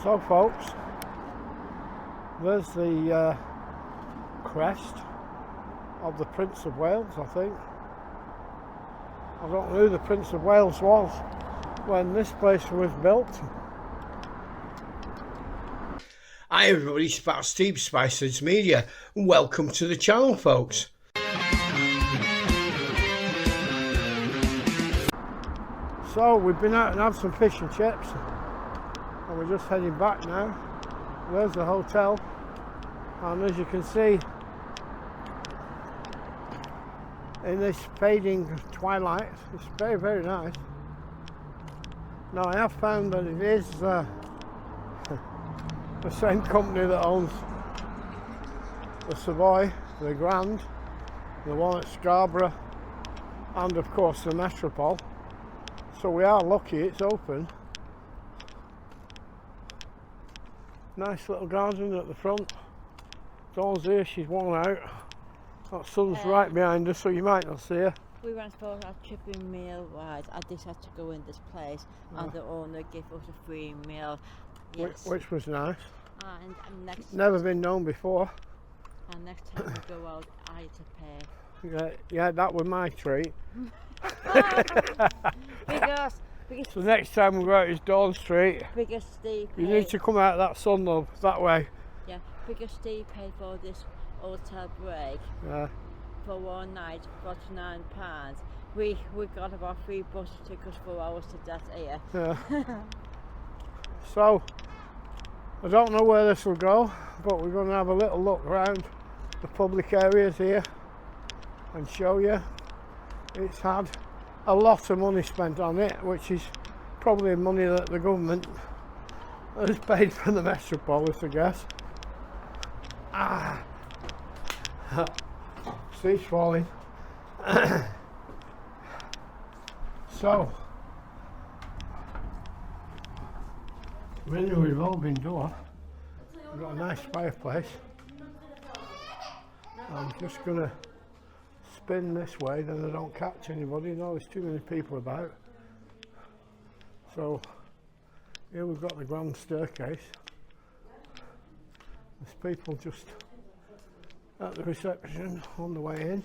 So folks, there's the crest of the Prince of Wales, I think. I don't know who the Prince of Wales was when this place was built. Hi everybody, it's about Steve Spices Media and welcome to the channel, folks. So we've been out and had some fish and chips and we're just heading back now. There's the hotel, and as you can see in this fading twilight, it's very, very nice. Now I have found that it is the same company that owns the Savoy, the Grand, the one at Scarborough, and of course the Metropole. So we are lucky it's open. Nice little garden at the front. Dawn's here, she's worn out. That sun's right behind us, so you might not see her. We went for our chipping meal, right? I just had to go in this place, and the owner gave us a free meal. Yes. Which was nice. And next never been known before. And next time we go out, I had to pay. Yeah, that was my treat. because so next time we go out is Dawn Street. Because Steve you need to come out that sun, love, that way. Yeah, because Steve paid for this hotel break. Yeah. For one night, £49. We got about 3 bus tickets for hours to that here. Yeah. So I don't know where this will go, but we're going to have a little look around the public areas here and show you. It's had a lot of money spent on it, which is probably money that the government has paid for the Metropolis, I guess. Sea's falling. So we're in a revolving door. We've got a nice fireplace. I'm just gonna spin this way, then I don't catch anybody. No, there's too many people about. So here we've got the grand staircase. There's people just at the reception on the way in.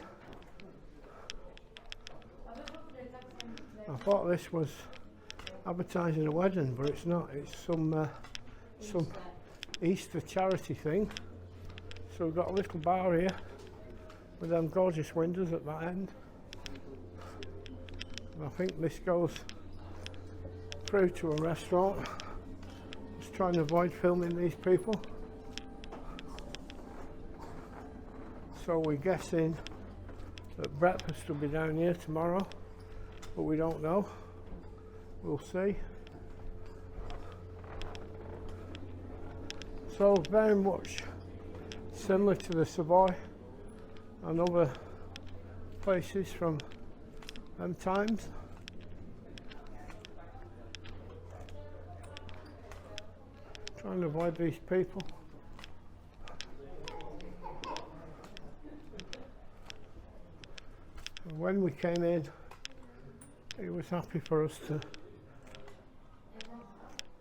I thought this was advertising a wedding, but it's not. It's some Easter charity thing. So we've got a little bar here with them gorgeous windows at that end. And I think this goes through to a restaurant. Just trying to avoid filming these people. So we're guessing that breakfast will be down here tomorrow, but we don't know. We'll see. So very much similar to the Savoy and other places from them times. Trying to avoid these people. And when we came in, he was happy for us to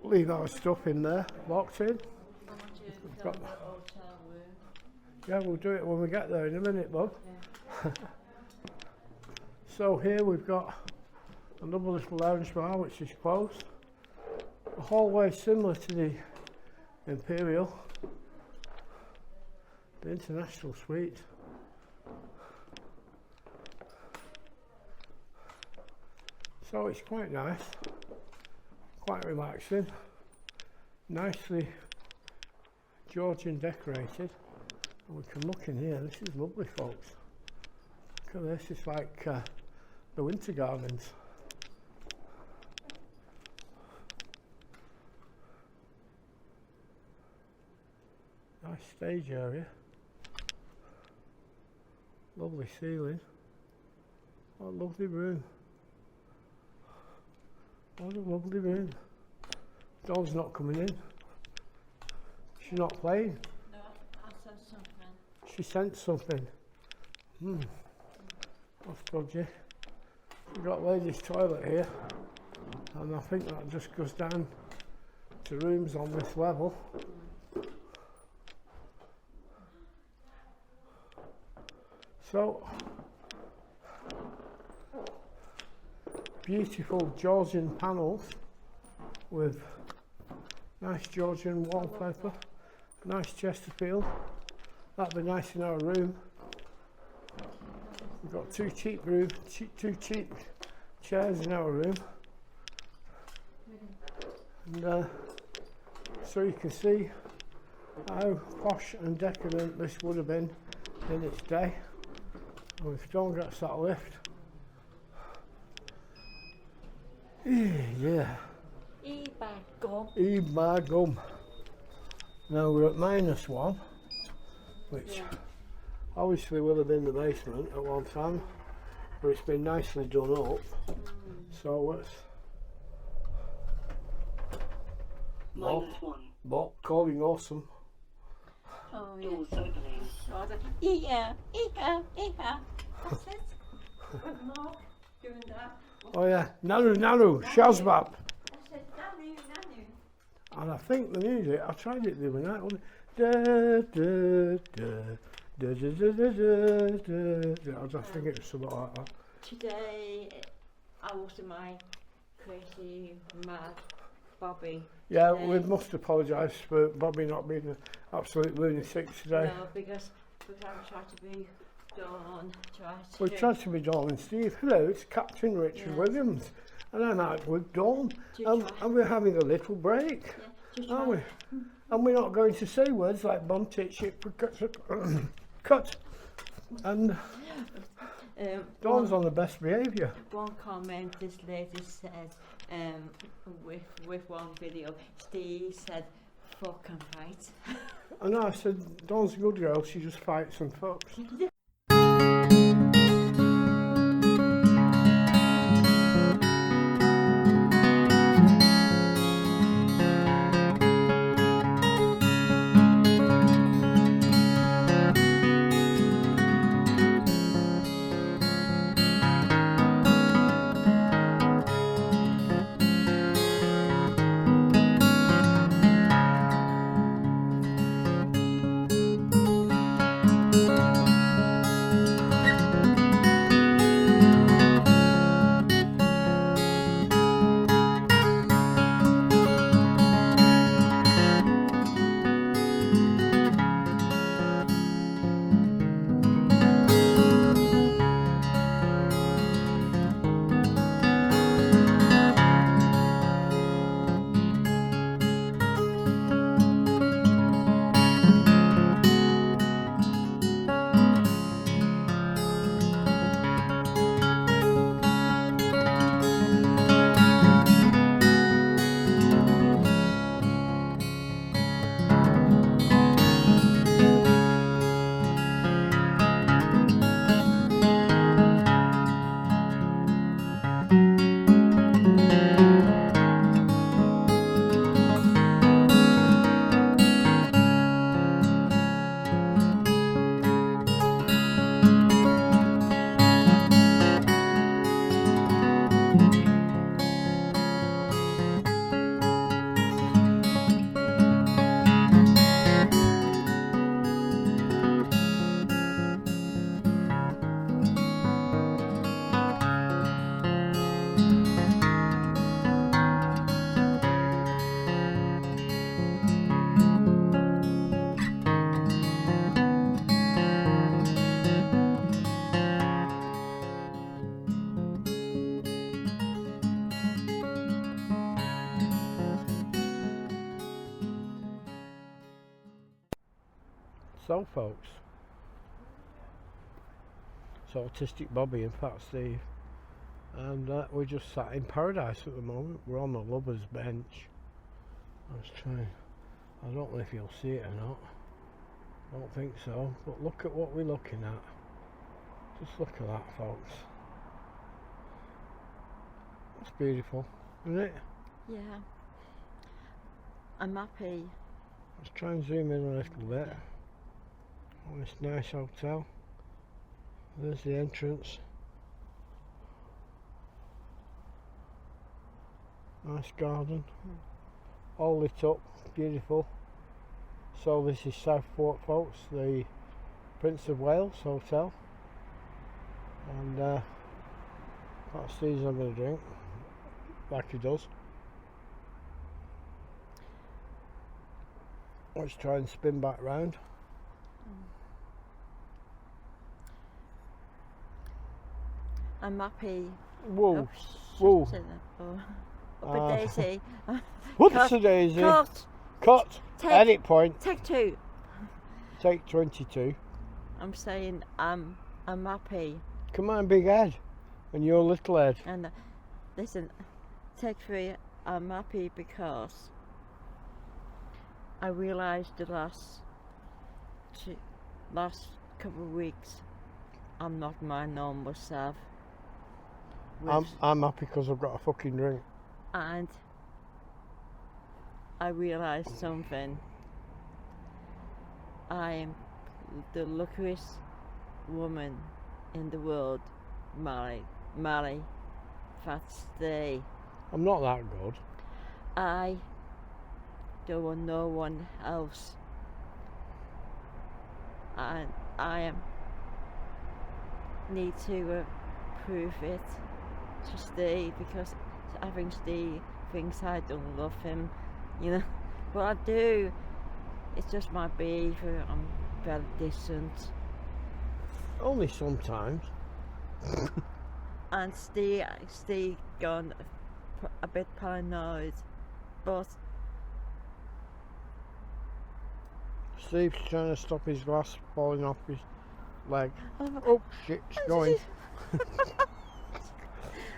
leave our stuff in there, locked in. Yeah, we'll do it when we get there in a minute, love. Yeah. So here we've got another little lounge bar which is closed. The hallway is similar to the Imperial, the International Suite. So it's quite nice, quite relaxing, nicely Georgian decorated. And we can look in here. This is lovely, folks. Look at this. It's like the Winter Gardens. Nice stage area. Lovely ceiling. What a lovely room. What a lovely room. Dawn's not coming in. She's not playing. No, I sent something. She sent something. That's dodgy. We've got ladies' toilet here, and I think that just goes down to rooms on this level. So, beautiful Georgian panels with nice Georgian wallpaper, nice Chesterfield. That'd be nice in our room. We've got two cheap chairs in our room, and so you can see how posh and decadent this would have been in its day. And we've still got that lift. Yeah. Eat my gum. Now we're at -1, which obviously will have been the basement at one time, but it's been nicely done up. So it's Bob calling awesome. Oh yeah. That's it. Mark doing that. Oh yeah, Nanu, Shazbab. I said Nanu. And I think the music, I tried it the other night, wasn't it? I just think it was something like that. Today I was in my crazy, mad Bobbie. Yeah, today. we must apologise for Bobbie not being an absolute lunatic today. No, because I'm trying to be Dawn. We tried to be Dawn and Steve. Hello, it's Captain Richard Williams, and I'm out with Dawn, and we're having a little break, aren't we? And we're not going to say words like bum, tit, shit, cut, and Dawn's on the best behaviour. One comment this lady said, with one video, Steve said, fuck and fight. And I said, Dawn's a good girl, she just fights and fucks. So folks, it's Autistic Bobbie and Fat Steve, and we're just sat in paradise at the moment. We're on the lovers bench. Let's try. I don't know if you'll see it or not. I don't think so, but look at what we're looking at. Just look at that, folks. That's beautiful, isn't it? Yeah. I'm happy. Let's try and zoom in a little bit on this nice hotel. There's the entrance. Nice garden. all lit up, beautiful. So this is Southport, folks, the Prince of Wales Hotel, and that's Steve's having a drink, like he does. Let's try and spin back round. I'm happy. Whoa, Oh, whoa. Up a daisy. What's a daisy? Cut. Take, Edit point. Take 2. Take 22. I'm saying I'm happy. Come on, big head. And your little head. And listen, take 3. I'm happy because I realised the last couple of weeks I'm not my normal self. I'm happy because I've got a fucking drink. And I realised something. I am the luckiest woman in the world, Mary, that's the. I'm not that good. I don't want no one else. And I need to prove it to Steve, because I think Steve thinks I don't love him, you know. But I do. It's just my behaviour. I'm very distant. Only sometimes. And Steve gone a bit paranoid, but Steve's trying to stop his glass falling off his leg. Oh shit, it's going.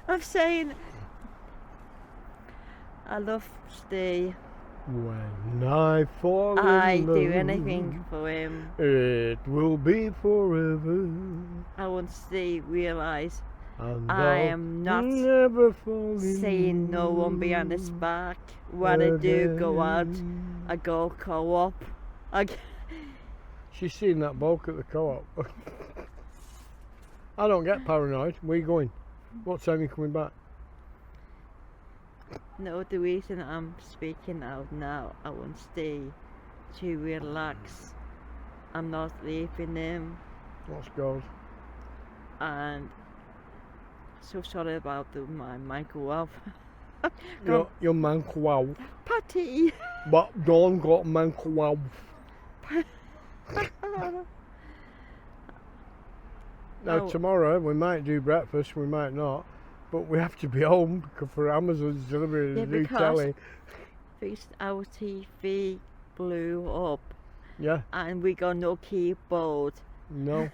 I'm saying I love Steve. When I fall in I love, do anything for him. it will be forever. I want Steve realise And I am not never fall in seeing no one behind his back. When I do go out, I go co-op. She's seen that bloke at the co-op. I don't get paranoid. Where you going? What time are you coming back? No, the reason I'm speaking out now, I want Steve to relax. I'm not leaving him, That's good. and so sorry about my microwave. Your man wow. Patty. But Dawn got man wow. Now Oh. tomorrow we might do breakfast, we might not, but we have to be home because for Amazon's delivering Yeah, a new because telly. Our TV blew up, Yeah, and we got no keyboard. no.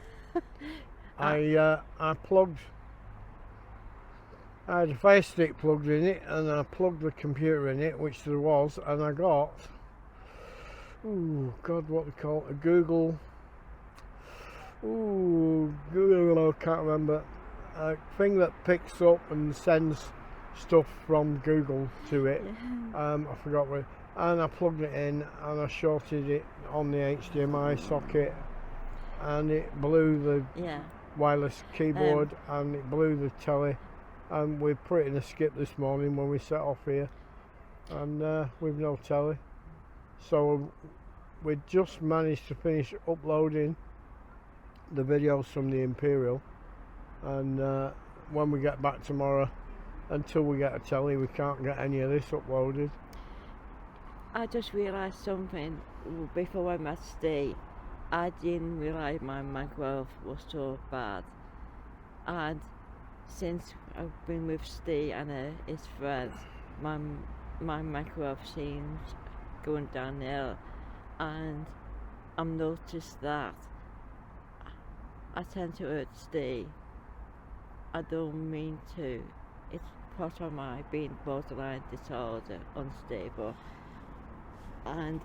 I plugged. I had a Fire Stick plugged in it, and I plugged the computer in it, which there was, and I got. Ooh, God, what they call it? A Google. Ooh, Google, I can't remember. A thing that picks up and sends stuff from Google to it. Yeah. I forgot what. And I plugged it in and I shorted it on the HDMI socket, and it blew the Yeah. wireless keyboard and it blew the telly. And we put it in a skip this morning when we set off here, and we've no telly. So we just managed to finish uploading the videos from the Imperial, and when we get back tomorrow, until we get a telly, we can't get any of this uploaded. I just realised something before I met Steve. I didn't realise my microwave was so bad, and since I've been with Steve and his friends, my microwave seems going downhill, and I've noticed that I tend to hurt Steve. I don't mean to. It's part of my being borderline disorder, unstable, and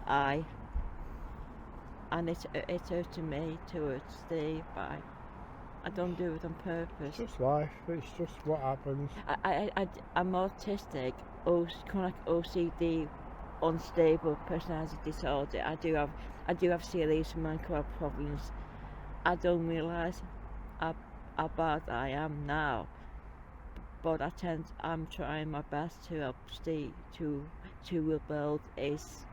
it's hurting me to hurt Steve, but I don't do it on purpose. It's just life. It's just what happens. I'm autistic, kind of like OCD, unstable personality disorder. I do have serious mental problems. I don't realise how bad I am now, but I'm trying my best to help Steve to to rebuild his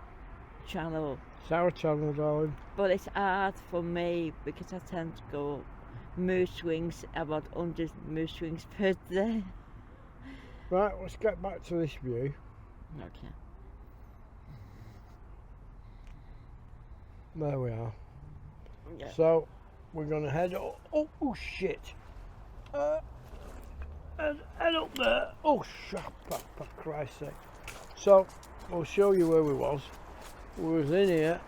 channel. It's our channel, darling. But it's hard for me because I tend to go mood swings, about 100 mood swings per day. Right, let's get back to this view. Okay. There we are. Yeah. So we're gonna head up. Oh shit! Head up there. Oh shut up, for Christ's sake! So I'll show you where we was. We was in here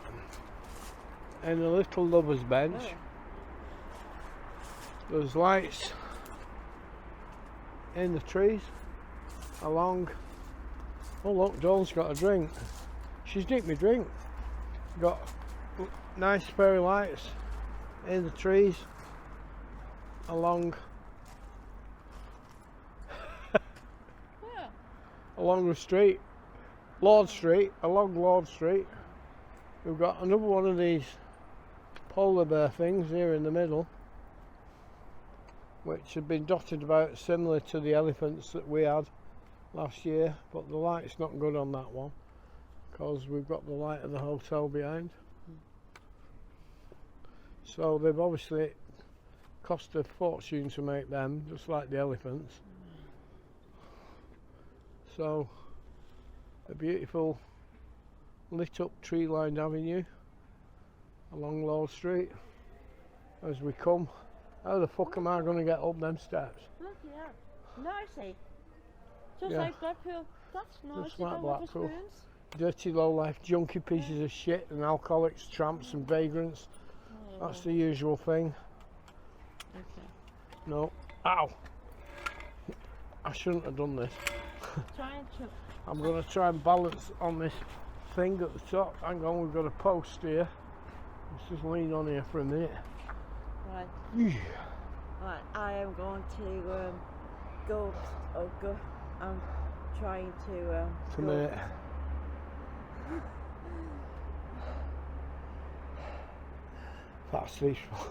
in a little lover's bench. Oh. There's lights in the trees along. Oh look, Dawn's got a drink. She's nicked me drink. Got nice fairy lights in the trees along along the street, along Lord Street. We've got another one of these polar bear things here in the middle, which have been dotted about similar to the elephants that we had last year, but the light's not good on that one because we've got the light of the hotel behind. So they've obviously cost a fortune to make them, just like the elephants. So a beautiful lit up tree lined avenue along Lord Street as we come. How the fuck am I going to get up them steps? Look, yeah. Noisy. Just Yeah. like Blackpool. That's noisy. Just like don't Blackpool. Wetherspoons. Dirty low life junkie pieces of shit and alcoholics, tramps and vagrants. That's the usual thing. Okay. No. Ow! I shouldn't have done this. Trying to. I'm going to try and balance on this thing at the top. Hang on, we've got a post here. Let's just lean on here for a minute. Right. Yeah. Right. I am going to go. I'm trying to. A minute. That's useful.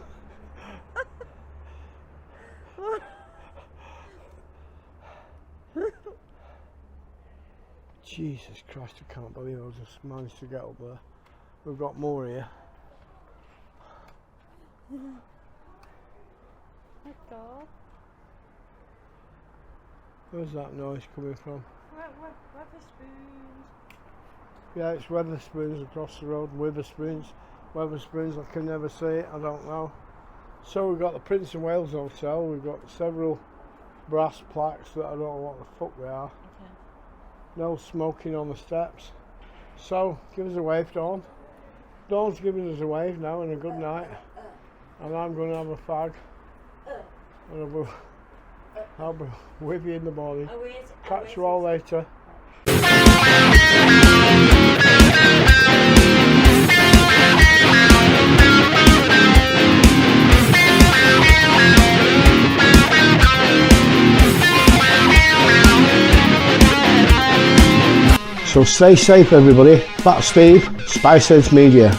Jesus Christ, I can't believe I just managed to get up there. We've got more here. My God. Where's that noise coming from? Wetherspoons. Yeah, it's Wetherspoons across the road. Wetherspoons. Wetherspoons, I can never say it, I don't know. So we've got the Prince of Wales Hotel. We've got several brass plaques that I don't know what the fuck they are. Okay. No smoking on the steps. So give us a wave, Dawn. Dawn's giving us a wave now and a good night. And I'm going to have a fag. And I'll be with you in the morning. Catch you all later. So stay safe everybody. Fat Steve, Spiceheads Media.